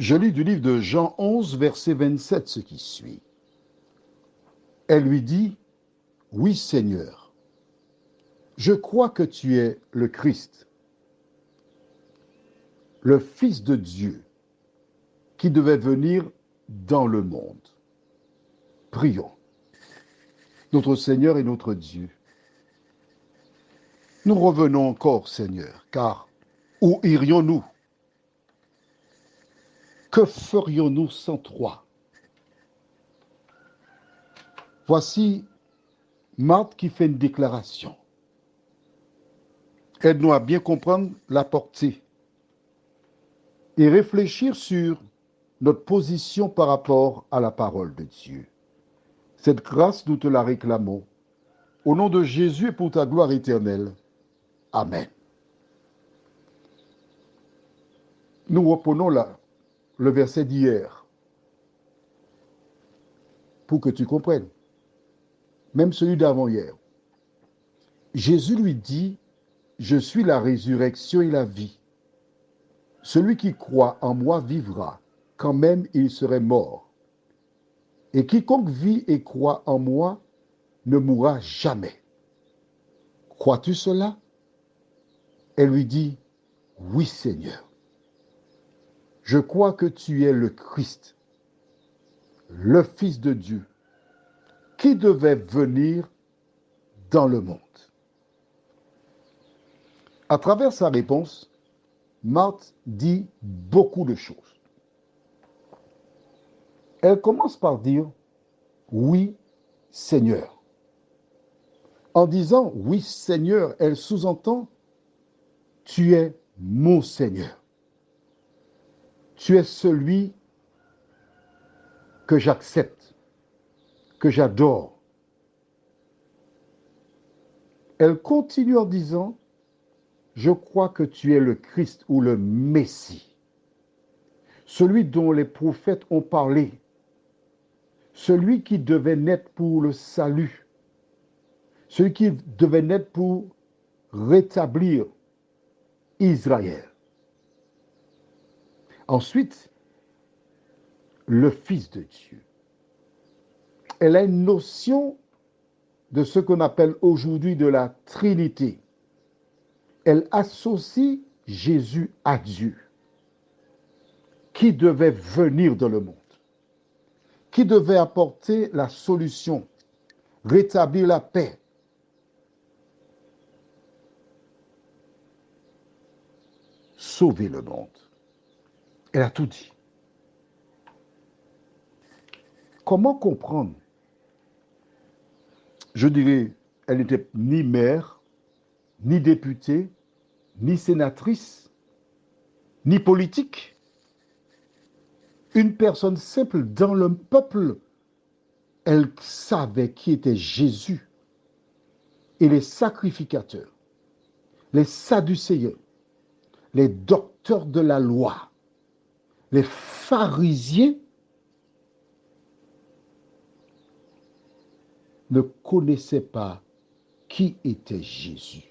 Je lis du livre de Jean 11, verset 27, ce qui suit. Elle lui dit, « Oui, Seigneur, je crois que tu es le Christ, le Fils de Dieu, qui devait venir dans le monde. » Prions. Notre Seigneur et notre Dieu, nous revenons encore, Seigneur, car où irions-nous? Que ferions-nous sans toi? Voici Marthe qui fait une déclaration. Aide-nous à bien comprendre la portée et réfléchir sur notre position par rapport à la parole de Dieu. Cette grâce, nous te la réclamons. Au nom de Jésus et pour ta gloire éternelle. Amen. Nous reprenons le verset d'hier pour que tu comprennes. Même celui d'avant-hier. Jésus lui dit, « Je suis la résurrection et la vie. Celui qui croit en moi vivra, quand même il serait mort. Et quiconque vit et croit en moi ne mourra jamais. Crois-tu cela? » Elle lui dit, « Oui, Seigneur. Je crois que tu es le Christ, le Fils de Dieu, qui devait venir dans le monde. » À travers sa réponse, Marthe dit beaucoup de choses. Elle commence par dire « Oui, Seigneur ». En disant « Oui, Seigneur », elle sous-entend « Tu es mon Seigneur. Tu es celui que j'accepte, que j'adore. » Elle continue en disant « Je crois que tu es le Christ ou le Messie, celui dont les prophètes ont parlé, celui qui devait naître pour le salut, celui qui devait naître pour rétablir Israël. » Ensuite, le Fils de Dieu. Elle a une notion de ce qu'on appelle aujourd'hui de la Trinité. Elle associe Jésus à Dieu, qui devait venir dans le monde, qui devait apporter la solution, rétablir la paix. Sauver le monde. Elle a tout dit. Comment comprendre? Je dirais, elle n'était ni maire, ni députée, ni sénatrice, ni politique. Une personne simple dans le peuple. Elle savait qui était Jésus. Et les sacrificateurs, les sadducéens, les docteurs de la loi, les pharisiens ne connaissaient pas qui était Jésus.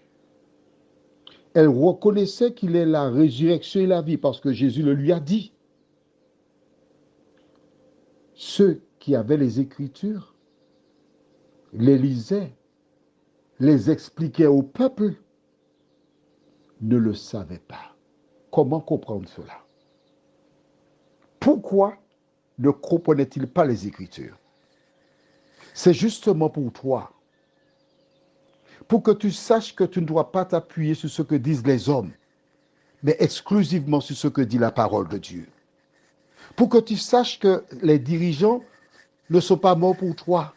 Elle reconnaissait qu'il est la résurrection et la vie parce que Jésus le lui a dit. Ceux qui avaient les Écritures les lisaient, les expliquaient au peuple, ne le savaient pas. Comment comprendre cela? Pourquoi ne comprenait-il pas les Écritures? C'est justement pour toi, pour que tu saches que tu ne dois pas t'appuyer sur ce que disent les hommes, mais exclusivement sur ce que dit la parole de Dieu. Pour que tu saches que les dirigeants ne sont pas morts pour toi.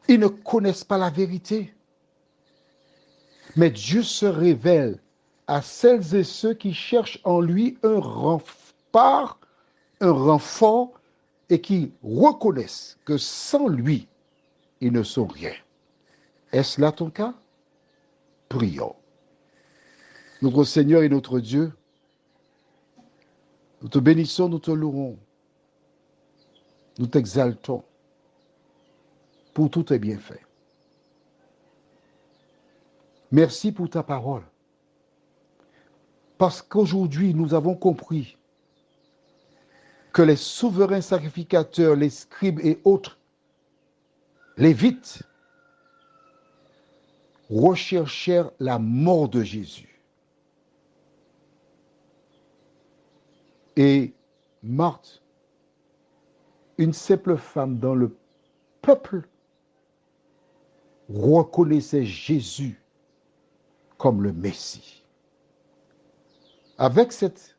Ils ne connaissent pas la vérité. Mais Dieu se révèle à celles et ceux qui cherchent en lui un rempart, un renfort, et qui reconnaissent que sans lui, ils ne sont rien. Est-ce là ton cas? Prions. Notre Seigneur et notre Dieu, nous te bénissons, nous te louons, nous t'exaltons pour tous tes bienfaits. Merci pour ta parole. Parce qu'aujourd'hui, nous avons compris que les souverains sacrificateurs, les scribes et autres lévites recherchèrent la mort de Jésus. Et Marthe, une simple femme dans le peuple, reconnaissait Jésus comme le Messie. Avec cette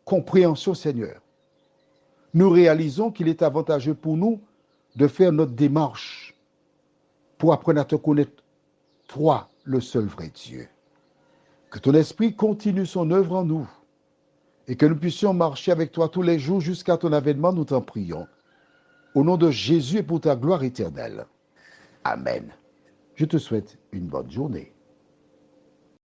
compréhension, Seigneur, nous réalisons qu'il est avantageux pour nous de faire notre démarche pour apprendre à te connaître, toi, le seul vrai Dieu. Que ton esprit continue son œuvre en nous et que nous puissions marcher avec toi tous les jours jusqu'à ton avènement, nous t'en prions. Au nom de Jésus et pour ta gloire éternelle. Amen. Je te souhaite une bonne journée.